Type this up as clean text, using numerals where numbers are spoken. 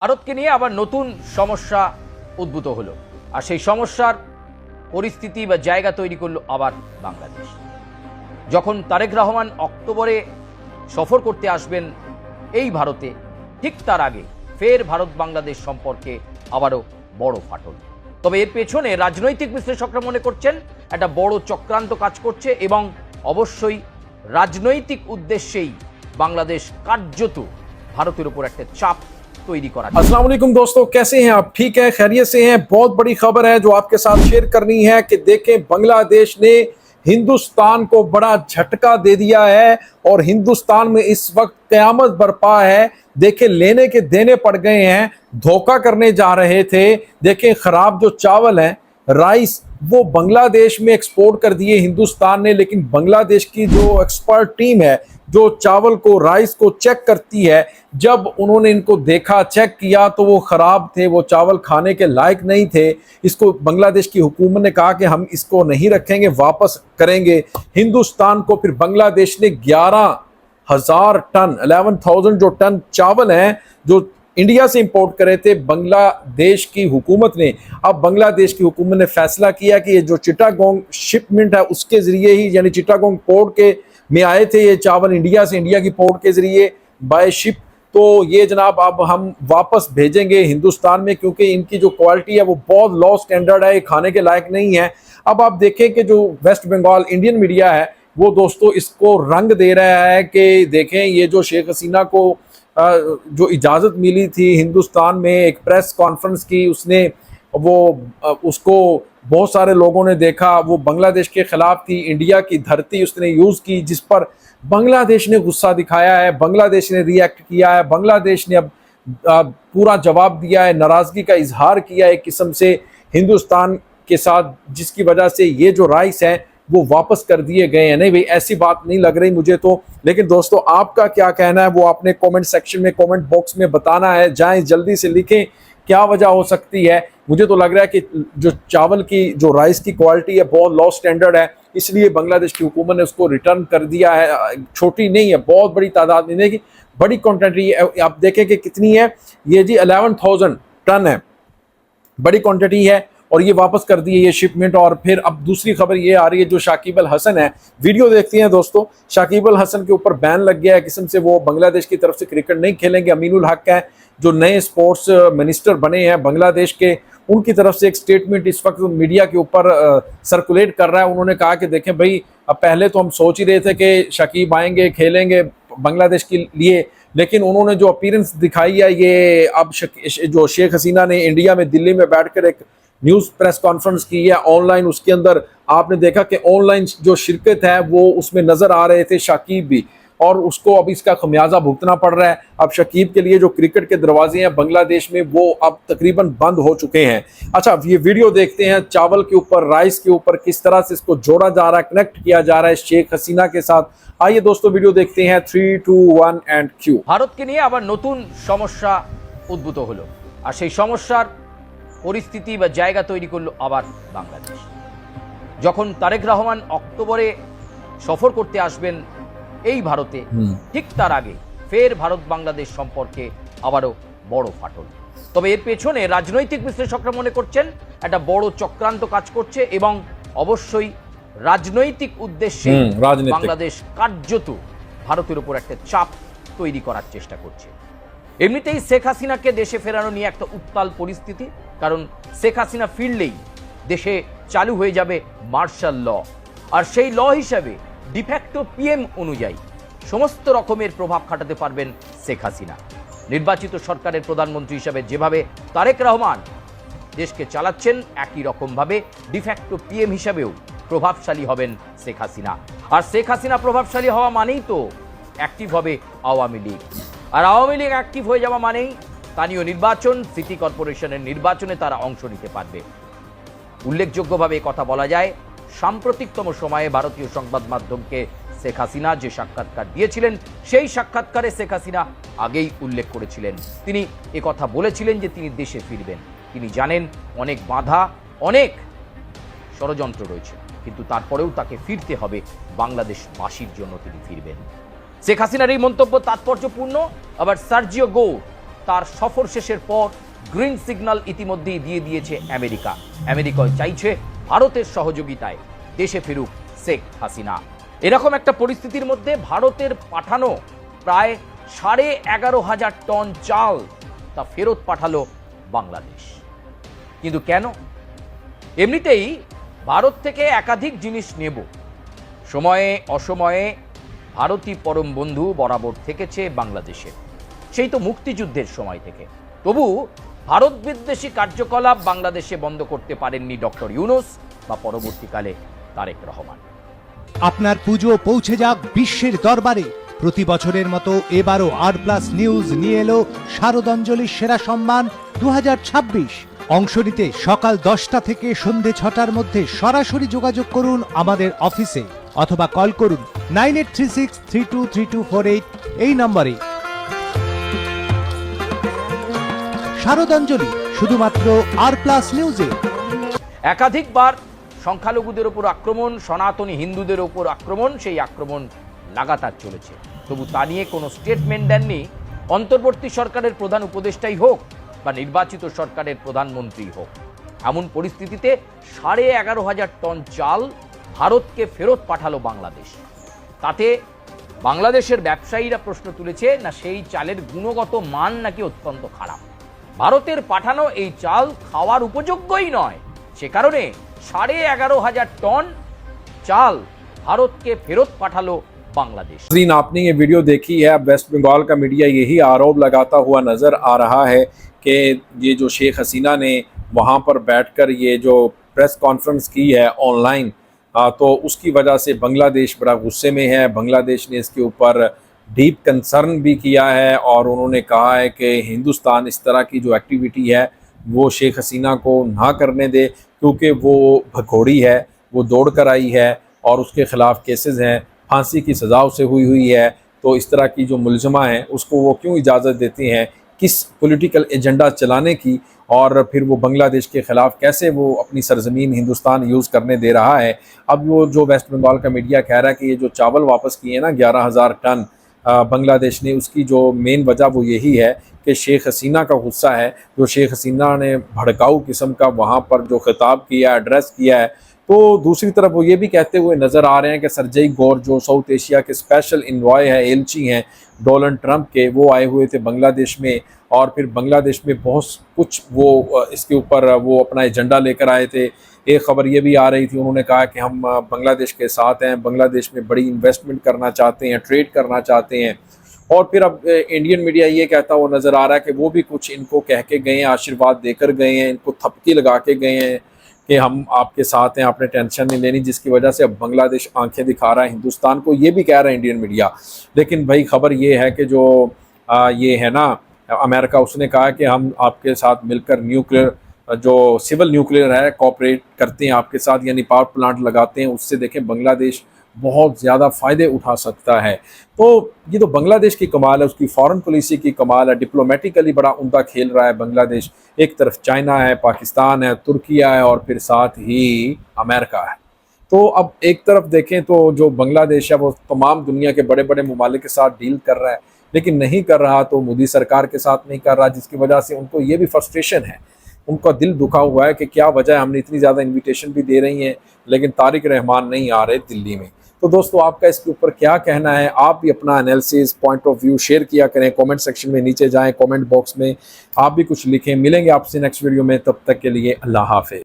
ভারতকে নিয়ে আবার নতুন সমস্যা উদ্ভূত হলো, আর সেই সমস্যার পরিস্থিতি বা জায়গা তৈরি করলো আবার বাংলাদেশ। যখন তারেক রহমান অক্টোবরে সফর করতে আসবেন এই ভারতে, ঠিক তার আগে ফের ভারত বাংলাদেশ সম্পর্কে আবারও বড় ফাটল। তবে এর পেছনে রাজনৈতিক বিশ্লেষকরা মনে করছেন একটা বড় চক্রান্ত কাজ করছে এবং অবশ্যই রাজনৈতিক উদ্দেশ্যেই বাংলাদেশ কার্যত ভারতের উপর একটা চাপ তৈরি করা। अस्सलाम वालेकुम दोस्तों, कैसे हैं आप? ठीक है, खैरियत से हैं? बहुत बड़ी खबर है जो आपके साथ शेयर करनी है कि देखें, बांग्लादेश ने हिंदुस्तान को बड़ा झटका दे दिया है और हिंदुस्तान में इस वक्त कयामत बरपा है। देखें, लेने के देने पड़ गए हैं, धोखा करने जा रहे थे। देखें, खराब जो चावल है, राइस, वो बांग्लादेश में एक्सपोर्ट कर दिए हिंदुस्तान ने, लेकिन बांग्लादेश की जो एक्सपर्ट टीम है जो चावल को, राइस को चेक करती है, जब उन्होंने इनको देखा, चेक किया तो वो खराब थे, वो चावल खाने के लायक नहीं थे। इसको बांग्लादेश की हुकूमत ने कहा कि हम इसको नहीं रखेंगे, वापस करेंगे हिंदुस्तान को। फिर बांग्लादेश ने 11,000 टन, 11,000 जो टन चावल हैं जो इंडिया से इंपोर्ट करे थे बांग्लादेश की हुकूमत ने, अब बांग्लादेश की हुकूमत ने फैसला किया कि ये जो चिटागोंग शिपमेंट है उसके जरिए ही, यानी चिटागोंग पोर्ट के में आए थे ये चावल इंडिया से, इंडिया की पोर्ट के जरिए बाय शिप, तो ये जनाब अब हम वापस भेजेंगे हिंदुस्तान में, क्योंकि इनकी जो क्वालिटी है वो बहुत लो स्टैंडर्ड है, ये खाने के लायक नहीं है। अब आप देखें कि जो वेस्ट बंगाल इंडियन मीडिया है वो दोस्तों इसको रंग दे रहा है कि देखें, ये जो शेख हसीना को जो इजाज़त मिली थी हिंदुस्तान में, एक प्रेस कॉन्फ्रेंस की उसने, वो उसको बहुत सारे लोगों ने देखा, वो बांग्लादेश के ख़िलाफ़ थी, इंडिया की धरती उसने यूज़ की, जिस पर बांग्लादेश ने गुस्सा दिखाया है, बांग्लादेश ने रिएक्ट किया है, बांग्लादेश ने अब पूरा जवाब दिया है, नाराज़गी का इजहार किया एक किस्म से हिंदुस्तान के साथ, जिसकी वजह से ये जो राइस है वो वापस कर दिए गए हैं। नहीं भाई, ऐसी बात नहीं लग रही मुझे तो, लेकिन दोस्तों आपका क्या कहना है वो आपने कमेंट सेक्शन में, कमेंट बॉक्स में बताना है। जाएं जल्दी से लिखें क्या वजह हो सकती है। मुझे तो लग रहा है कि जो चावल की, जो राइस की क्वालिटी है बहुत लो स्टैंडर्ड है, इसलिए बांग्लादेश की हुकूमत ने उसको रिटर्न कर दिया है। छोटी नहीं है, बहुत बड़ी तादाद में की बड़ी क्वान्टिटी है। आप देखें कि कितनी है ये जी, 11,000 टन है, बड़ी क्वान्टिटी है, और ये वापस कर दिए ये शिपमेंट। और फिर अब दूसरी खबर ये आ रही है, जो शाकिब अल हसन है, वीडियो देखते हैं दोस्तों। शाकिब अल हसन के ऊपर बैन लग गया है किस्म से, वो बांग्लादेश की तरफ से क्रिकेट नहीं खेलेंगे। अमीनुल हक है जो नए स्पोर्ट्स मिनिस्टर बने हैं बांग्लादेश के, उनकी तरफ से एक स्टेटमेंट इस वक्त मीडिया के ऊपर सर्कुलेट कर रहा है। उन्होंने कहा कि देखें भाई, अब पहले तो हम सोच ही रहे थे कि शाकिब आएंगे, खेलेंगे बांग्लादेश के लिए, लेकिन उन्होंने जो अपीयरेंस दिखाई है, ये अब जो शेख हसीना ने इंडिया में दिल्ली में बैठकर एक न्यूज़ प्रेस कॉन्फ्रेंस की है ऑनलाइन, उसके अंदर आपने देखा कि ऑनलाइन जो शिरकत है वो उसमें नज़र आ रहे थे शाकिब भी, और उसको अब इसका खमियाजा भुगतना पड़ रहा है। अब शाकिब के लिए जो क्रिकेट के दरवाजे हैं बांग्लादेश में वो अब तकरीबन बंद हो चुके हैं। अच्छा, ये वीडियो देखते हैं चावल के ऊपर, राइस के ऊपर, किस तरह से इसको जोड़ा जा रहा है, कनेक्ट किया जा रहा है शेख हसीना के साथ। आइए दोस्तों वीडियो देखते हैं। 3, 2, 1 एंड क्यू। ভারতকে নিয়ে আবার নতুন সমস্যা উদ্ভূত হলো, আর সেই সমস্যার পরিস্থিতি বা জায়গা তৈরি করলো আবার বাংলাদেশ। যখন তারেক রহমান অক্টোবরে সফর করতে আসবেন এই ভারতে, ঠিক তার আগে ফের ভারত বাংলাদেশ সম্পর্কে আবারও বড় ফাটল। তবে এর পেছনে রাজনৈতিক বিশ্লেষকরা মনে করছেন একটা বড় চক্রান্ত কাজ করছে এবং অবশ্যই রাজনৈতিক উদ্দেশ্যে বাংলাদেশ কার্যত ভারতের উপর একটা চাপ তৈরি করার চেষ্টা করছে। এমনিতেই শেখ হাসিনাকে দেশে ফেরানো নিয়ে একটা উত্তাল পরিস্থিতি, কারণ শেখ হাসিনা ফিরলেই দেশে চালু হয়ে যাবে মার্শাল ল, আর সেই ল হিসাবে ডিফ্যাক্টো পিএম অনুযায়ী সমস্ত রকমের প্রভাব খাটাতে পারবেন শেখ হাসিনা। নির্বাচিত সরকারের প্রধানমন্ত্রী হিসাবে যেভাবে তারেক রহমান দেশকে চালাচ্ছেন, একই রকমভাবে ডিফ্যাক্টো পিএম হিসাবেও প্রভাবশালী হবেন শেখ হাসিনা। আর শেখ হাসিনা প্রভাবশালী হওয়া মানেই তো অ্যাক্টিভ হবে আওয়ামী লীগ, আর আওয়ামী লীগ অ্যাক্টিভ হয়ে যাওয়া মানেই স্থানীয় নির্বাচন, সিটি কর্পোরেশনের নির্বাচনে তারা অংশ নিতে পারবে। উল্লেখযোগ্যভাবে কথা বলা যায়, সাম্প্রতিকতম সময়ে ভারতীয় সংবাদ মাধ্যমকে শেখ হাসিনা যে সাক্ষাৎকার দিয়েছিলেন, সেই সাক্ষাৎকারে শেখ হাসিনা আগেই উল্লেখ করেছিলেন, তিনি কথা বলেছিলেন যে তিনি দেশে ফিরবেন। তিনি জানেন অনেক বাধা, অনেক ষড়যন্ত্র রয়েছে, কিন্তু তারপরেও তাকে ফিরতে হবে, বাংলাদেশবাসীর জন্য তিনি ফিরবেন। শেখ হাসিনার এই মন্তব্য তাৎপর্যপূর্ণ। আবার সার্জিও গো তার সফর শেষের পর গ্রিন সিগন্যাল ইতিমধ্যেই দিয়ে দিয়েছে আমেরিকা। আমেরিকা চাইছে ভারতের সহযোগিতায় দেশে ফিরুক শেখ হাসিনা। এরকম একটা পরিস্থিতির মধ্যে ভারতের পাঠানো প্রায় 11,500 টন চাল তা ফেরত পাঠালো বাংলাদেশ। কিন্তু কেন? এমনিতেই ভারত থেকে একাধিক জিনিস নেব, সময়ে অসময়ে ভারতই পরম বন্ধু বরাবর থেকেছে বাংলাদেশে, সেই তো মুক্তিযুদ্ধের সময় থেকে। তবু ভারত বিদ্বেষী কার্যকলাপ বাংলাদেশে বন্ধ করতে পারেননি ডক্টর ইউনূস বা পরবর্তীকালে তারেক রহমান। আপনার পুজো পৌঁছে যাক বিশ্বের দরবারে। প্রতি বছরের মতো এবারও আর+ নিউজ নিয়ে এলো শারদাঞ্জলির সেরা সম্মান 2026। অংশ নিতে সকাল 10টা থেকে সন্ধে 6টার মধ্যে সরাসরি যোগাযোগ করুন আমাদের অফিসে অথবা কল করুন 9836323248 এই নম্বরে। শারদাঞ্জলি শুধুমাত্র আর+ নিউজে। একাধিকবার সংখ্যালঘুদের উপর আক্রমণ, সনাতনী হিন্দুদের উপর আক্রমণ, সেই আক্রমণ লাগাতার চলেছে। তবু তা নিয়ে কোনো স্টেটমেন্ট দেননি অন্তর্বর্তী সরকারের প্রধান উপদেষ্টাই হোক বা নির্বাচিত সরকারের প্রধানমন্ত্রী হোক। এমন পরিস্থিতিতে 11,500 টন চাল ভারতকে ফেরত পাঠালো বাংলাদেশ। তাতে বাংলাদেশের ব্যবসায়ীরা প্রশ্ন তুলেছে, না সেই চালের গুণগত মান নাকি অত্যন্ত খারাপ। ভারতের পাঠানো এই চাল খাওয়ার উপযোগ্যই নয়, সে কারণে 11,500 টন চাল ভারতকে ফেরত পাঠালো बांग्लादेश। आपने ये वीडियो देखी है। वेस्ट बंगाल का मीडिया यही आरोप लगाता हुआ नज़र आ रहा है कि ये जो शेख हसीना ने वहाँ पर बैठकर ये जो प्रेस कॉन्फ्रेंस की है ऑनलाइन, तो उसकी वजह से बांग्लादेश बड़ा गुस्से में है। बांग्लादेश ने इसके ऊपर डीप कंसर्न भी किया है और उन्होंने कहा है कि हिंदुस्तान इस तरह की जो एक्टिविटी है वो शेख हसीना को ना करने दे, क्योंकि वो भगोड़ी है, वो दौड़ कर आई है और उसके ख़िलाफ़ केसेस हैं, फांसी की सज़ा उसे हुई है। तो इस तरह की जो मुलजमा हैं उसको वो क्यों इजाज़त देती हैं किस पॉलिटिकल एजेंडा चलाने की, और फिर वो बांग्लादेश के ख़िलाफ़ कैसे वो अपनी सरज़मीन हिंदुस्तान यूज़ करने दे रहा है। अब वो जो वेस्ट बंगाल का मीडिया कह रहा है कि ये जो चावल वापस किए ना 11,000 टन बांग्लादेश ने, उसकी जो मेन वजह वो यही है कि शेख हसीना का गुस्सा है। जो शेख हसीना ने भड़काऊ किस्म का वहाँ पर जो खिताब किया, एड्रेस किया है। तो दूसरी तरफ वो ये भी कहते हुए नज़र आ रहे हैं कि सरजई गौर जो साउथ एशिया के स्पेशल इन्वॉय है, एलची हैं डोनाल्ड ट्रंप के, वो आए हुए थे बांग्लादेश में, और फिर बांग्लादेश में बहुत कुछ वो इसके ऊपर वो अपना एजेंडा लेकर आए थे। एक ख़बर ये भी आ रही थी, उन्होंने कहा कि हम बांग्लादेश के साथ हैं, बांग्लादेश में बड़ी इन्वेस्टमेंट करना चाहते हैं, ट्रेड करना चाहते हैं। और फिर अब इंडियन मीडिया ये कहता हुआ नज़र आ रहा है कि वो भी कुछ इनको कह के गए हैं, आशीर्वाद देकर गए हैं, इनको थपकी लगा के गए हैं कि हम आपके साथ हैं, आपने टेंशन नहीं लेनी, जिसकी वजह से अब बांग्लादेश आंखें दिखा रहा है हिंदुस्तान को। ये भी कह रहा है इंडियन मीडिया। लेकिन भाई खबर ये है कि जो ये है ना अमेरिका, उसने कहा कि हम आपके साथ मिलकर न्यूक्लियर जो सिविल न्यूक्लियर है कोऑपरेट करते हैं आपके साथ, यानी पावर प्लांट लगाते हैं। उससे देखें बांग्लादेश बहुत ज़्यादा फ़ायदे उठा सकता है। तो ये तो बांग्लादेश की कमाल है, उसकी फ़ॉरेन पॉलिसी की कमाल है। डिप्लोमेटिकली बड़ा उम्दा खेल रहा है बांग्लादेश। एक तरफ चाइना है, पाकिस्तान है, तुर्किया है और फिर साथ ही अमेरिका है। तो अब एक तरफ देखें तो जो बांग्लादेश है वो तमाम दुनिया के बड़े बड़े ममालिक के साथ डील कर रहा है, लेकिन नहीं कर रहा तो मोदी सरकार के साथ नहीं कर रहा, जिसकी वजह से उनको ये भी फ्रस्ट्रेशन है, उनका दिल दुखा हुआ है कि क्या वजह है, हमने इतनी ज़्यादा इन्विटेशन भी दे रही हैं लेकिन तारिक रहमान नहीं आ रहे दिल्ली में। तो दोस्तों आपका इसके ऊपर क्या कहना है? आप भी अपना analysis point of view share किया करें, कमेंट सेक्शन में नीचे जाएं, कमेंट बॉक्स में आप भी कुछ लिखें। मिलेंगे आपसे नेक्स्ट वीडियो में, तब तक के लिए अल्लाह हाफ़िज़।